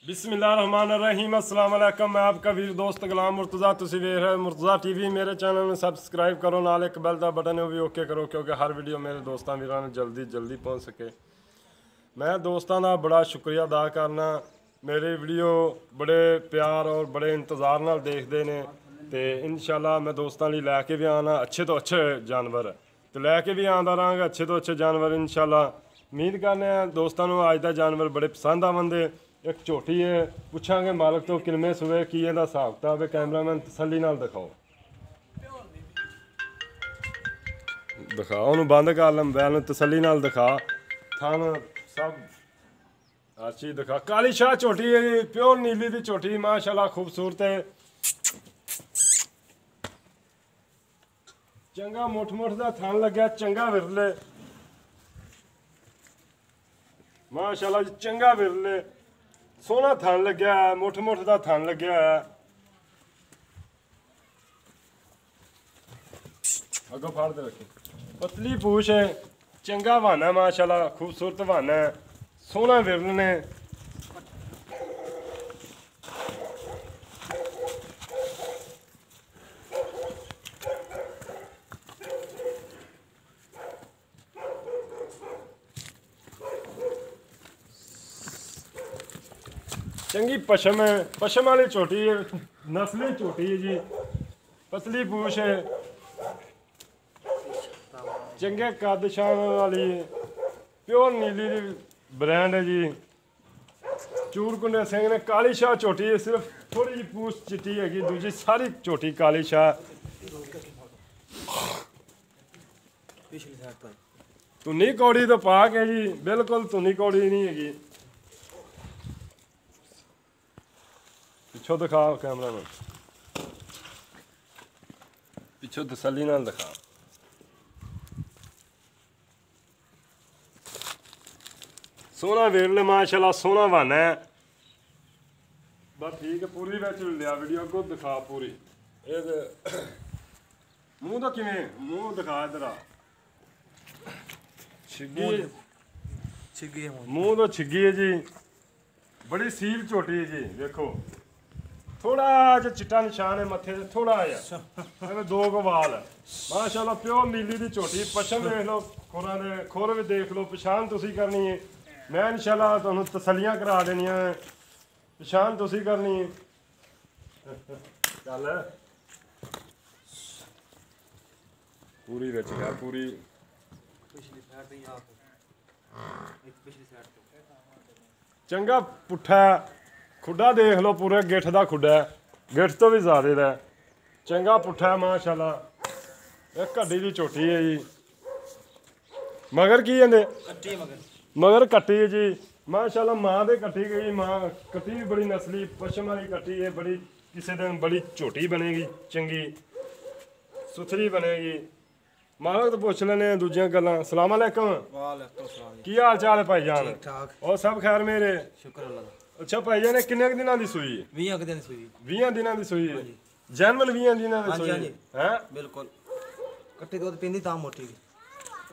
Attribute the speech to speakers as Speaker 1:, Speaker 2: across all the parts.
Speaker 1: बिस्मिल्लाहिर्रहमानिर्रहीम अस्सलाम वालेकुम। मैं आपका वीर दोस्त गुलाम मुर्तज़ा। तुसीं वेख रहे मुर्तज़ा टीवी। मेरे चैनल में सबसक्राइब करो, नाल एक बैल का बटन है वो भी ओके करो, क्योंकि हर वीडियो मेरे दोस्तों वीरां नूं जल्दी पहुँच सके। मैं दोस्तों का बड़ा शुक्रिया अदा करना, मेरे वीडियो बड़े प्यार और बड़े इंतज़ार नाल देखते हैं। तो इंशाल्लाह मैं दोस्तों लिए लैके भी आना अच्छे तो अच्छे जानवर, तो लैके भी आंदा रहांगा अच्छे तो अच्छे जानवर इंशाल्लाह। उम्मीद करने दोस्तों को अज का जानवर बड़े पसंद आवेंगे। एक झोटी है, पूछांगे मालक तो किनमें सुबह की इहदा हिसाब किताब है। कैमरामैन तसल्ली नाल दिखाओ, उन्होंने बंद कर लै मोबाइल में, तसल्ली नाल दिखा थान सब हर चीज़ दिखा। काली शाह झोटी है जी, प्योर नीली की झोटी माशाल्लाह खूबसूरत है। चंगा मुठ का थान लग्या, चंगा विरले माशाल्लाह जी, चंगा विरले सोहना थान लग्या है, मुठ का थान लग्या है। अगो फाड़ दे रखी, पतली पूछ है, चंगा वाना माशाल्लाह खूबसूरत वाना है, सोहना विरल ने। चंगी पशम है, पशम वाली झोटी है, नस्ली झोटी है जी, पतली पूछ है, चंगे कद शान वाली है, प्योर नीली ब्रांड है जी। चूरकुंडे सिंह ने काली शाह झोटी है, सिर्फ थोड़ी जी पूछ चिट्टी हैगी, दूजी सारी झोटी काली शाह। धुनी कौड़ी तो पाक है जी, बिल्कुल धुनी कौड़ी नहीं हैगी। पिछों दिखा कैमरा में, पिछों तसल्ली नाल दिखा। सोहना वेरले माशाल्लाह, सोहना वाना है। बस ठीक है, पूरी बिच लिया वीडियो को दिखा पूरी। मुंह तो किवें, मुंह दिखा इधर आ। छिग्गी मुंह तो छिग्गी है जी, बड़ी सील झोटी है जी। देखो थोड़ा जिहा चिट्टा निशान है मत्थे से, थोड़ा जिहा दो को वाल है माशाल्लाह, प्योर नीली की झोटी। पशम देख लो, खोरां दे खोर भी देख लो, पछाण तुसीं करनी है। मैं इंशाल्लाह तुहानूं तसल्लियां करा देनियां, पछाण तुसीं करनी है। चल पूरी विच गया, पूरी चंगा पुट्ठा खुड्डा देख लो, पूरे गिठ का खुड्डा है, गिठ तो भी ज्यादा दा चंगा पुट्ठा माशाल्लाह। एक हड्डी की झोटी है जी। मगर की कहते मगर कट्टी है जी माशाल्लाह, माँ दे कट्टी गई, माँ कट्टी भी बड़ी नस्ली पशम वाली कट्टी है, बड़ी किसी दिन बड़ी झोटी बनेगी, चंगी सुथरी बनेगी। मालक तो पुछ लेने दूजिया गल्लां। सलाम अलैकुम, की हाल चाल है भाई जान? और सब खैर मेरे, शुक्र अल्लाह दा। अच्छा भाई जान, किन्ने दिनों की सूई है? 20 दिन सूई। 20 दिनों की सूई है, जैनवन 20 दिनों की सूई है।
Speaker 2: बिल्कुल कट्टी दूध पींदी तां मोटी।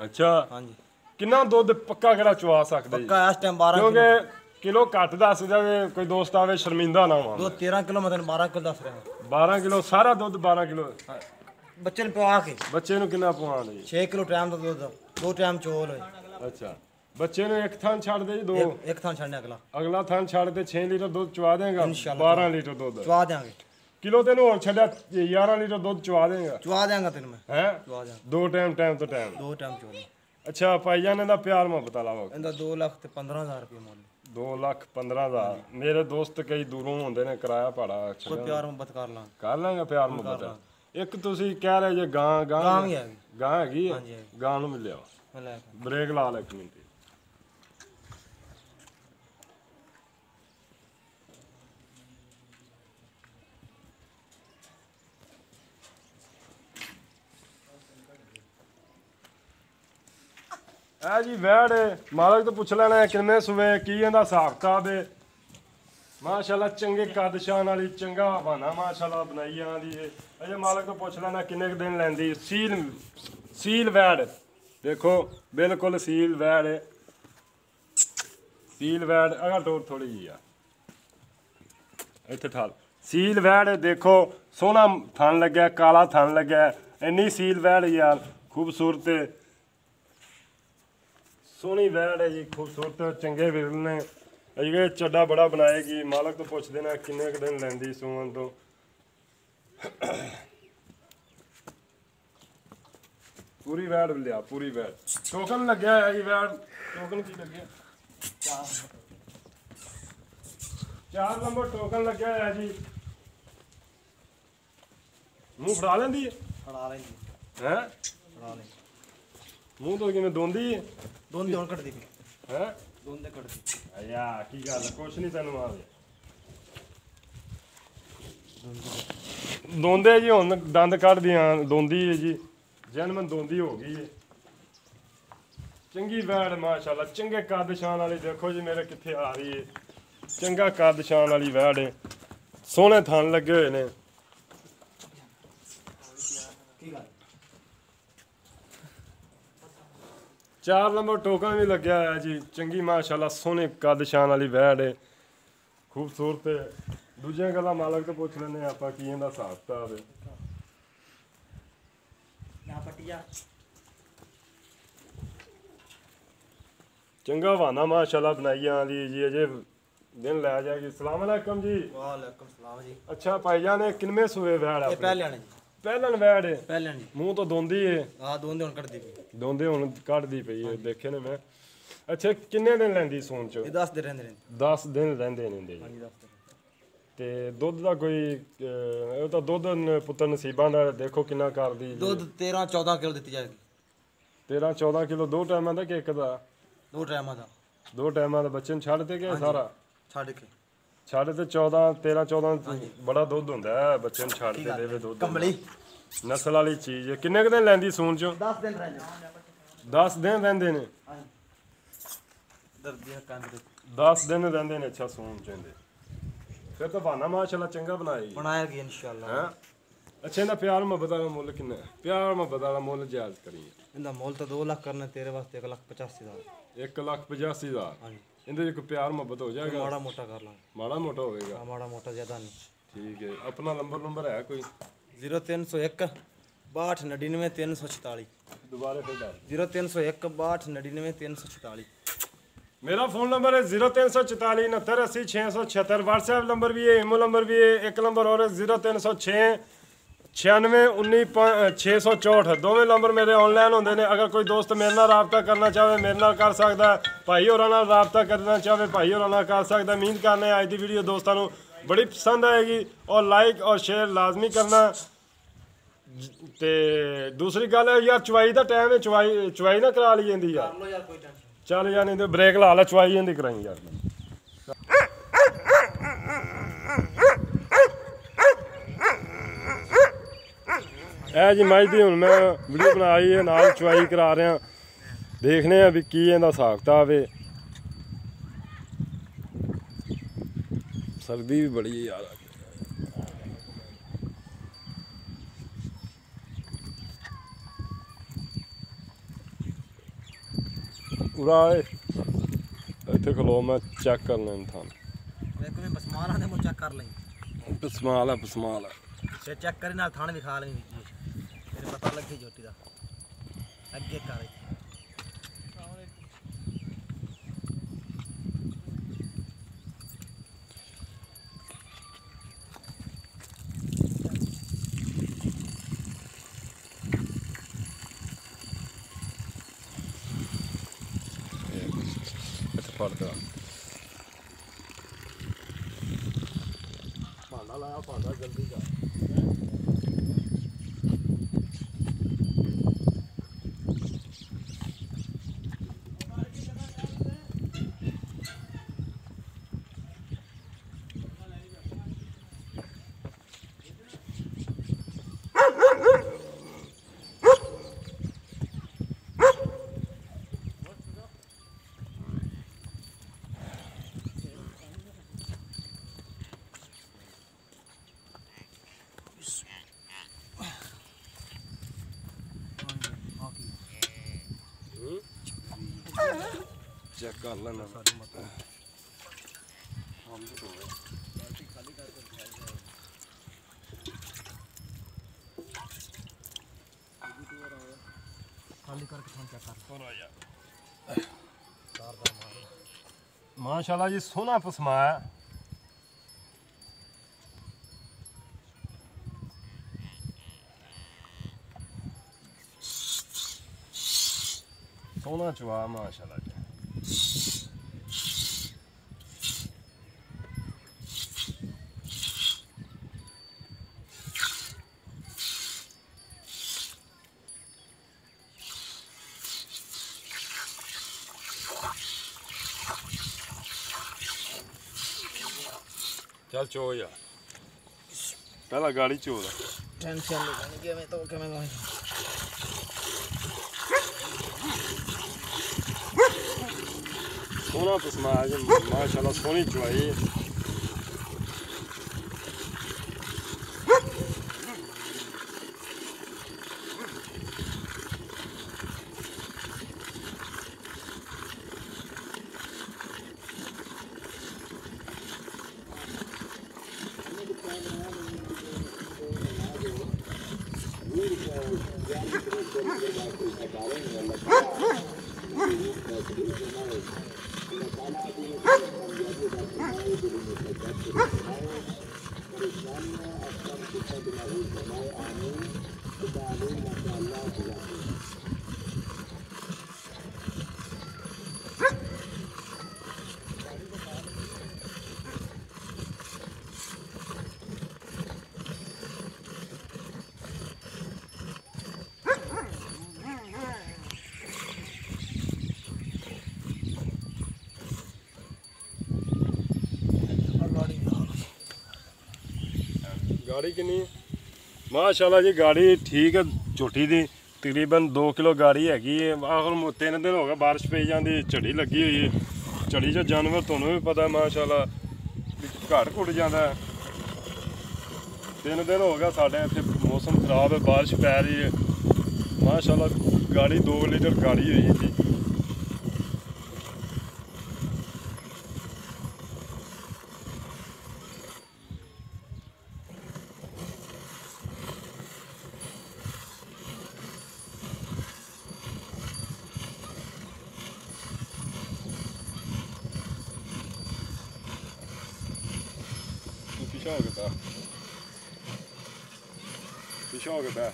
Speaker 1: अच्छा
Speaker 2: हां जी,
Speaker 1: किन्ना दुध पक्का करा चवा सकदे?
Speaker 2: पक्का इस टाइम 12
Speaker 1: क्योंकि किलो घट दस दे, कोई दोस्त आवे शर्मिंदा ना हो।
Speaker 2: दूध 13 किलो, मतलब 12 किलो दस रहा है।
Speaker 1: 12 किलो सारा दुध, 12 किलो
Speaker 2: बच्चे ने पवा के।
Speaker 1: बच्चे नूं किन्ना पवाण दे?
Speaker 2: 6 किलो टाइम दा दूध, 2 टाइम चोल है।
Speaker 1: अच्छा, बच्चे ने एक थान छड़ दे, दो
Speaker 2: एक थान छड़ने
Speaker 1: अगला थान छड़ दे। 6 लीटर दूध चवा देगा, 12 लीटर दूध
Speaker 2: चवा देंगे।
Speaker 1: किलो तेन होर छड्या 11 लीटर दूध चवा देगा?
Speaker 2: चवा देंगा तेन मैं,
Speaker 1: हैं
Speaker 2: चवा देंगा।
Speaker 1: 2 टाइम तो टाइम
Speaker 2: 2 टाइम चोल।
Speaker 1: अच्छा भाईजान, इहदा प्यार मोहब्बत वाला वक्त?
Speaker 2: इंदा 2,15,000 रुपये मुੱਲ।
Speaker 1: 2,15,000। मेरे दोस्त कई दूरों होंदे ने, किराया भाड़ा
Speaker 2: कोई प्यार मोहब्बत कर
Speaker 1: लांगे प्यार मोहब्बत। एक तुसीं कह रहे जे गां
Speaker 2: भी है,
Speaker 1: गां हैगी
Speaker 2: हाँ जी,
Speaker 1: गां नूं मिलिया। ब्रेक ला ले एक मिनट। है जी वैड़ मालक तो पुछ लेना है किन्ने सुबह की इहदा हिसाब किताब है। माशाल्लाह चंगे कद शान वाली, चंगा बहाना माशाल्लाह बनाई आंदी है। अजे मालक तो पुछ लेना किन्ने दिन लैंदी। सील वैड़ देखो, बिल्कुल सील वैड़ है। सील वैड़ अगर टोर थोड़ी जी आ ਇੱਥੇ ਠਾਲ ਸੀਲ ਵੈੜ ਦੇਖੋ ਸੋਹਣਾ ਥਣ ਲੱਗਿਆ ਕਾਲਾ ਥਣ ਲੱਗਿਆ ਇੰਨੀ ਸੀਲ ਵੈੜ ਯਾਰ ਖੂਬਸੂਰਤ ਸੋਹਣੀ ਵੈੜ ਹੈ ਜੀ ਖੂਬਸੂਰਤ ਚੰਗੇ ਵਿਰਲ ਨੇ ਇਹ ਚੱਡਾ ਬੜਾ ਬਣਾਏਗੀ ਮਾਲਕ ਤੋਂ ਪੁੱਛਦੇ ਨਾ ਕਿੰਨੇ ਕੁ ਦਿਨ ਲੈਂਦੀ ਸੂਣ ਤੋਂ ਪੂਰੀ ਵੈੜ ਲਿਆ ਪੂਰੀ ਵੈੜ ਟੋਕਨ ਲੱਗਿਆ ਹੈ ਜੀ ਵੈੜ ਟੋਕਨ ਕੀ ਲੱਗਿਆ 4 ਨੰਬਰ ਟੋਕਨ ਲੱਗਿਆ ਹੋਇਆ ਜੀ ਮੂੰਹ ਫੜਾ ਲੈਂਦੀ ਹੈ
Speaker 2: ਫੜਾ ਲੈ ਜੀ
Speaker 1: ਹੈ
Speaker 2: ਫੜਾ ਲੈ
Speaker 1: ਮੂੰਹ ਤੋਂ ਕਿਵੇਂ ਦੋਂਦੀ ਹੈ
Speaker 2: ਦੋਨ ਹੁਣ ਕੱਢਦੀ
Speaker 1: ਹੈ
Speaker 2: ਦੋਨ ਦੇ ਕੱਢਦੀ
Speaker 1: ਅਯਾ ਕੀ ਗੱਲ ਕੁਛ ਨਹੀਂ ਤੈਨੂੰ ਆਵੇ ਦੋਂਦੇ ਜੀ ਹੁਣ ਦੰਦ ਕੱਢਦੀਆਂ ਦੋਂਦੀ ਹੈ ਜੀ ਜਨਮ ਦੋਂਦੀ ਹੋ ਗਈ ਹੈ ਚੰਗੀ ਵੈੜ ਮਾਸ਼ਾਅੱਲਾ ਚੰਗੇ ਕੱਦ ਸ਼ਾਨ ਵਾਲੀ ਦੇਖੋ ਜੀ ਮੇਰੇ ਕਿੱਥੇ ਆ ਰਹੀ ਹੈ ਚੰਗਾ ਕੱਦ ਸ਼ਾਨ ਵਾਲੀ ਵੈੜ ਹੈ ਸੋਹਣੇ ਥਣ ਲੱਗੇ ਹੋਏ ਨੇ
Speaker 2: ਕੀ ਗੱਲ
Speaker 1: 4 ਨੰਬਰ ਟੋਕਨ ਵੀ ਲੱਗਿਆ ਹੋਇਆ ਜੀ ਚੰਗੀ ਮਾਸ਼ਾਅੱਲਾ ਸੋਹਣੇ ਕੱਦ ਸ਼ਾਨ ਵਾਲੀ ਵੈੜ ਹੈ ਖੂਬਸੂਰਤ ਹੈ ਦੂਜੀਆਂ ਗੱਲਾਂ ਮਾਲਕ ਤੋਂ ਪੁੱਛ ਲੈਂਦੇ ਆਪਾਂ ਕੀ ਇਹਦਾ ਹਿਸਾਬ ਕਿਤਾਬ ਹੈ
Speaker 2: ਨਾ ਪਟਿਆ
Speaker 1: ਚੰਗਾ ਬਹਾਨਾ ਮਾਸ਼ਾਅੱਲਾ ਬਣਾਈ ਆਂਦੀ ਜੀ ਅਜੇ ਦਿਨ ਲੈ ਜਾਏਗੀ ਸਲਾਮ ਅਲੈਕਮ ਜੀ
Speaker 2: ਵਾਲੇਕੁਮ ਸਲਾਮ ਜੀ
Speaker 1: ਅੱਛਾ ਭਾਈਜਾਨ ਇਹ ਕਿੰਨੇ ਸੂਏ ਵੈੜ ਆ
Speaker 2: ਇਹ ਪਹਿਲੇ ਆਣੇ ਜੀ
Speaker 1: ਪਹਿਲਨ ਵੈੜ ਹੈ
Speaker 2: ਪਹਿਲੇ ਜੀ
Speaker 1: ਮੂੰਹ ਤੋਂ ਦੋਂਦੀ ਏ
Speaker 2: ਆ ਦੋਨ ਦੇ ਹੁਣ ਕੱਢਦੀ ਪਈ
Speaker 1: ਦੋਂਦੇ ਹੁਣ ਕੱਢਦੀ ਪਈ ਏ ਦੇਖੇ ਨੇ ਮੈਂ ਅੱਛਾ ਕਿੰਨੇ ਦਿਨ ਲੈਂਦੀ ਸੂਣ ਚ
Speaker 2: ਇਹ 10 ਦੇ ਰਹਿੰਦੇ
Speaker 1: 10 ਦਿਨ ਰਹਿੰਦੇ ਨੇ ਜੀ
Speaker 2: ਹਾਂਜੀ 10 ਦੇ
Speaker 1: ਤੇ ਦੁੱਧ ਦਾ ਕੋਈ ਇਹ ਤਾਂ ਦੁੱਧ ਪੁੱਤਰ ਨਸੀਬਾਂ ਦਾ ਦੇਖੋ ਕਿੰਨਾ ਕਰਦੀ ਜੀ।
Speaker 2: ਦੁੱਧ 13 14 ਕਿਲੋ ਦਿੱਤੀ ਜਾਏਗੀ
Speaker 1: 13 14 ਕਿਲੋ ਦੋ ਟਾਈਮਾਂ ਦਾ ਕਿ ਇੱਕ ਦਾ
Speaker 2: ਦੋ ਟਾਈਮਾਂ ਦਾ
Speaker 1: ਦੋ ਟਾਈਮਾਂ ਦਾ ਬੱਚੇ ਨੂੰ ਛੱਡ ਤੇ ਗਿਆ ਸਾਰਾ
Speaker 2: ਛੱਡ ਕੇ
Speaker 1: ਛੱਡ ਤੇ 14 13 14 ਬੜਾ ਦੁੱਧ ਹੁੰਦਾ ਹੈ ਬੱਚੇ ਨੂੰ ਛੱਡ ਤੇ ਦੇਵੇ ਦੁੱਧ
Speaker 2: ਕੰਬਲੀ
Speaker 1: ਨਸਲ ਵਾਲੀ ਚੀਜ਼ ਹੈ ਕਿੰਨੇ ਕੁ ਦਿਨ ਲੈਂਦੀ ਸੂਣ ਚੋਂ
Speaker 2: 10 ਦਿਨ ਰਹਿੰਦੇ
Speaker 1: 10 ਦਿਨ ਰਹਿੰਦੇ ਨੇ
Speaker 2: ਹਾਂਜੀ ਦਰਦੀਆਂ ਕੰਦ ਦੇ
Speaker 1: 10 ਦਿਨ ਰਹਿੰਦੇ ਨੇ ਅੱਛਾ ਸੂਣ ਚੰਦੇ ਫਿਰ ਤਾਂ ਬਹਾਨਾ ਮਾਸ਼ਾਅੱਲਾ ਚੰਗਾ ਬਣਾਇਆ ਜੀ
Speaker 2: ਬਣਾਇਆ ਗਿਆ ਇਨਸ਼ਾਅੱਲਾ
Speaker 1: ਹੈ ਅੱਛਾ ਇਹਦਾ ਪਿਆਰ ਮੁਹੱਬਤ ਵਾਲਾ ਮੁੱਲ ਕਿੰਨਾ ਹੈ? ਪਿਆਰ ਮੁਹੱਬਤ ਵਾਲਾ ਮੁੱਲ ਜਾਇਜ਼ ਕਰੀਏ
Speaker 2: ਇਹਦਾ ਮੁੱਲ ਤਾਂ 2 ਲੱਖ ਕਰਨਾ ਤੇਰੇ ਵਾਸਤੇ 1,85,000
Speaker 1: 1,85,000
Speaker 2: ਹਾਂਜੀ
Speaker 1: ਇਹਦੇ 'ਚ ਕੋਈ ਪਿਆਰ ਮੁਹੱਬਤ ਹੋ ਜਾਏਗਾ
Speaker 2: ਮਾੜਾ ਮੋਟਾ ਕਰ ਲਾਂਗੇ
Speaker 1: ਮਾੜਾ ਮੋਟਾ ਹੋਵੇਗਾ
Speaker 2: ਹਾਂ ਮਾੜਾ ਮੋਟਾ ਜ਼ਿਆਦਾ ਨਹੀਂ
Speaker 1: ਠੀਕ ਹੈ ਆਪਣਾ ਨੰਬਰ ਹੈ ਕੋਈ
Speaker 2: 0301 6299 346
Speaker 1: ਦੁਬਾਰਾ ਫਿਰ ਦੱਸ
Speaker 2: 0301 6299 346
Speaker 1: मेरा फ़ोन नंबर है 0344 69 80 676 व्हाट्सएप नंबर भी है ईमेल नंबर भी है एक नंबर और है 0306 96 19 664 दोवें नंबर मेरे ऑनलाइन होंगे ने अगर कोई दोस्त मेरे नाल राबता करना चाहे मेरे नाल कर सकता है भाई होरां नाल राबता करना चाहे भाई होरां नाल कर सकता उम्मीद करने अज की वीडियो दोस्तों को बड़ी पसंद आएगी और लाइक और शेयर लाजमी करना ते दूसरी गल है यार चवाई का टाइम है चवाई ना करा ली जाती यार
Speaker 2: ਲੋ ਯਾਰ ਕੋਈ ਟੈਨਸ਼ਨ
Speaker 1: ਚੱਲ ਯਾਰ ਨਹੀਂ ਤੇ ਬ੍ਰੇਕ ਲਾ ਲੈ ਚਵਾਈ ਜਾਂਦੀ ਕਰਾਈ ਯਾਰ ਇਹ ਜੀ ਮੱਝ ਦੀ ਹੁਣ ਮੈਂ ਵੀਡੀਓ ਬਣਾਈ ਹੈ ਨਾਲ ਚਵਾਈ ਕਰਾ ਰਿਹਾ ਦੇਖਨੇ ਆ ਵੀ ਕੀ ਇਹਦਾ ਹਿਸਾਬ ਕਿਤਾਬ ਹੈ ਸਰਦੀ ਵੀ ਬੜੀ ਹੈ ਯਾਰ ਉਰਾ ਇੱਥੇ ਖਲੋ ਮੈਂ ਚੈੱਕ ਕਰ ਲੈਣ ਥਾਂ
Speaker 2: ਦੇਖੋ ਮੈਂ ਪਸਮਾਲਾਂ ਦੇ ਮੋ ਚੈੱਕ ਕਰ ਲਈ
Speaker 1: ਪਸਮਾਲ ਹੈ ਪਸਮਾਲ ਹੈ
Speaker 2: ਤੇ ਚੈੱਕ ਕਰੀ ਨਾਲ ਥਾਣ ਵਿਖਾ ਲਈ ਮੇਰੇ ਪਤਾ ਲੱਗੀ ਜੋਟੀ ਦਾ ਅੱਗੇ ਕਰ
Speaker 1: ਫੜਦਾ ਭਾਂਡਾ ਲਾਇਆ ਭਾਂਡਾ ਜਲਦੀ ਜਾ चेक कर लेना
Speaker 2: खाली करके थान चेक कर
Speaker 1: माशाल्लाह जी सोना पसमाया सोना चुआ माशाल्लाह जी चल चो यार पहला गाड़ी चो
Speaker 2: टेंशन नहीं कि मैं तो कि मैं
Speaker 1: सोना पसमा माशाल्लाह सोनी चुआई गाड़ी किन्नी माशाल्लाह जी गाड़ी ठीक है झोटी दी तकरीबन 2 किलो गाड़ी हैगी आखिर 3 दिन हो गए बारिश पई जाती झड़ी लगी हुई है झड़ी च जानवर तुहानू भी पता माशाल्लाह घट घुट जाता है 3 दिन हो गया साढ़े इत्थे मौसम खराब है बारिश पै रही है माशाल्लाह गाड़ी 2 लीटर गाड़ी हुई है जी पिछा हो गया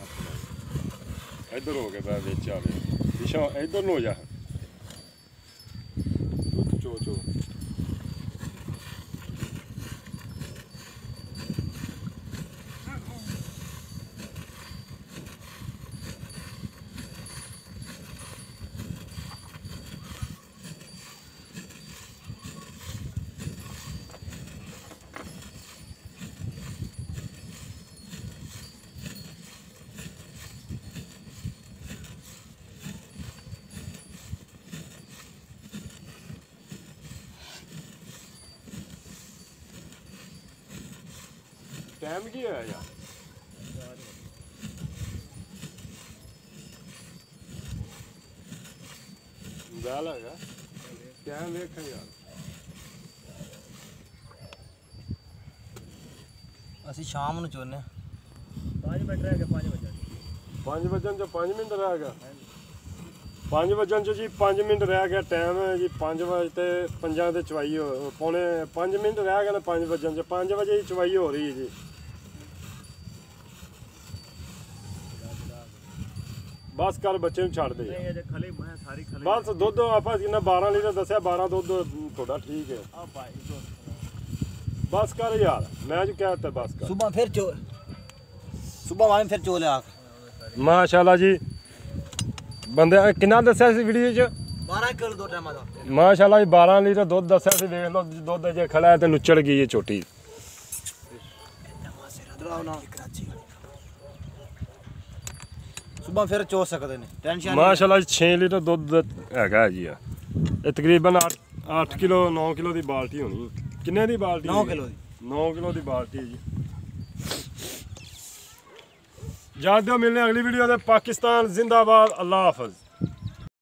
Speaker 1: इधर हो गया बिच आवे पिछा इधर हो जा चो चो टाइम की है यार बैल है टाइम देख यार
Speaker 2: ਅਸੀਂ ਸ਼ਾਮ ਨੂੰ ਚੋਨੇ 5 ਮਿੰਟ ਰਹਿ ਗਏ 5 ਵਜੇ
Speaker 1: 5 ਵਜਣ ਚ 5 ਮਿੰਟ ਰਹਿ ਗਿਆ 5 ਵਜਣ ਚ ਜੀ 5 ਮਿੰਟ ਰਹਿ ਗਿਆ ਟਾਈਮ ਹੈ ਜੀ 5 ਵਜੇ ਤੇ 5 ਤੇ ਚਵਾਈ ਪੌਣੇ 5 ਮਿੰਟ ਰਹਿ ਗਏ ਨੇ 5 ਵਜਣ ਚ 5 ਵਜੇ ਹੀ ਚਵਾਈ ਹੋ ਰਹੀ ਹੈ ਜੀ बस कर बच्चे छड़ दे बस दुध आप जिन्ना 12 लीटर दसिया 12 दुध थोड़ा ठीक है बस कर यार मैं जो कहता बस कर
Speaker 2: सुबह फिर चो सुबह वाले फिर चो ले आ
Speaker 1: माशाल्लाह जी बंदे कितना दसिया सी वीडियो च
Speaker 2: 12 किलो दो टाइम दा
Speaker 1: माशाल्लाह जी 12 लीटर दुध दसिया सी देख लो दुध जे खड़ा है ते नुचड़ गई है छोटी
Speaker 2: सुबह फिर चो सकते हैं टेंशन
Speaker 1: माशाल्लाह 6 लीटर दुध हैगा जी ये तकरीबन 8 किलो 9 किलो दी बाल्टी होनी किन्ने दी बाल्टी
Speaker 2: 9 किलो दी
Speaker 1: 9 किलो दी बाल्टी है जी याद दो मिलने अगली वीडियो दे पाकिस्तान जिंदाबाद अल्लाह हाफिज।